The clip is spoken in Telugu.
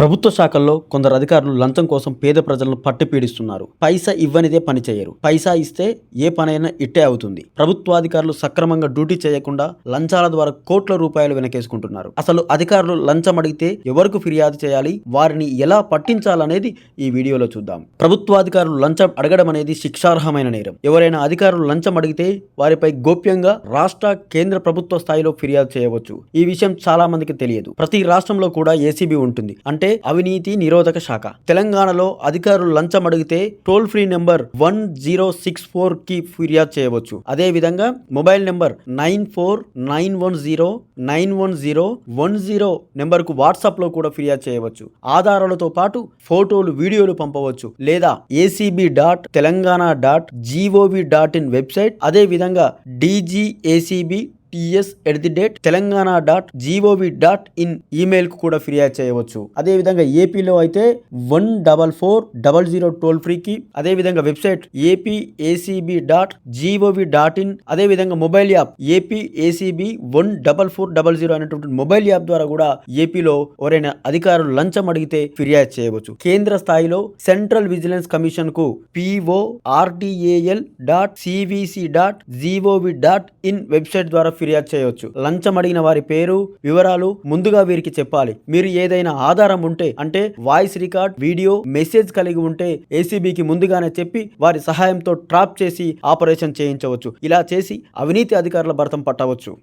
ప్రభుత్వ శాఖల్లో కొందరు అధికారులు లంచం కోసం పేద ప్రజలను పట్టిపీడిస్తున్నారు. పైసా ఇవ్వనిదే పని చేయరు. పైసా ఇస్తే ఏ పనైనా ఇట్టే అవుతుంది. ప్రభుత్వాధికారులు సక్రమంగా డ్యూటీ చేయకుండా లంచాల ద్వారా కోట్ల రూపాయలు వెనకేసుకుంటున్నారు. అసలు అధికారులు లంచం అడిగితే ఎవరికి ఫిర్యాదు చేయాలి, వారిని ఎలా పట్టించాలనేది ఈ వీడియోలో చూద్దాం. ప్రభుత్వాధికారులు లంచం అడగడం అనేది శిక్షార్హమైన నేరం. ఎవరైనా అధికారులు లంచం అడిగితే వారిపై గోప్యంగా రాష్ట్ర, కేంద్ర ప్రభుత్వ స్థాయిలో ఫిర్యాదు చేయవచ్చు. ఈ విషయం చాలా మందికి తెలియదు. ప్రతి రాష్ట్రంలో కూడా ఏసీబీ ఉంటుంది, అంటే అవినీతి నిరోధక శాఖ. తెలంగాణలో అధికారులు లంచం అడిగితే టోల్ ఫ్రీ నెంబర్ 1064 కి ఫిర్యాదు చేయవచ్చు. అదే విధంగా మొబైల్ నెంబర్ 9491091010 నెంబర్ కు వాట్సాప్ లో కూడా ఫిర్యాదు చేయవచ్చు. ఆధారాలతో పాటు ఫోటోలు, వీడియోలు పంపవచ్చు. లేదా acb.telangana.gov.in వెబ్సైట్, అదే విధంగా dgacbts@telangana.gov.in ఈమెయిల్ కు కూడా ఫిర్యాదు చేయవచ్చు. అదే విధంగా ఏపీలో అయితే 14400 టోల్ ఫ్రీకి, అదే విధంగా వెబ్సైట్ apacb.gov.in, అదే విధంగా మొబైల్ యాప్ apacb 14400 అనేటువంటి మొబైల్ యాప్ ద్వారా కూడా ఏపీలో ఎవరైనా అధికారులు లంచం అడిగితే ఫిర్యాదు చేయవచ్చు. కేంద్ర స్థాయిలో సెంట్రల్ విజిలెన్స్ కమిషన్ కు PORTAL.cvc.gov.in వెబ్సైట్ ద్వారా ఫిర్యాదు చేయవచ్చు. లంచం అడిగిన వారి పేరు, వివరాలు ముందుగా వీరికి చెప్పాలి. మీరు ఏదైనా ఆధారం ఉంటే, అంటే వాయిస్ రికార్డ్, వీడియో, మెసేజ్ కలిగి ఉంటే ఏసీబీకి ముందుగానే చెప్పి వారి సహాయంతో ట్రాప్ చేసి ఆపరేషన్ చేయించవచ్చు. ఇలా చేసి అవినీతి అధికారుల భరతం పట్టవచ్చు.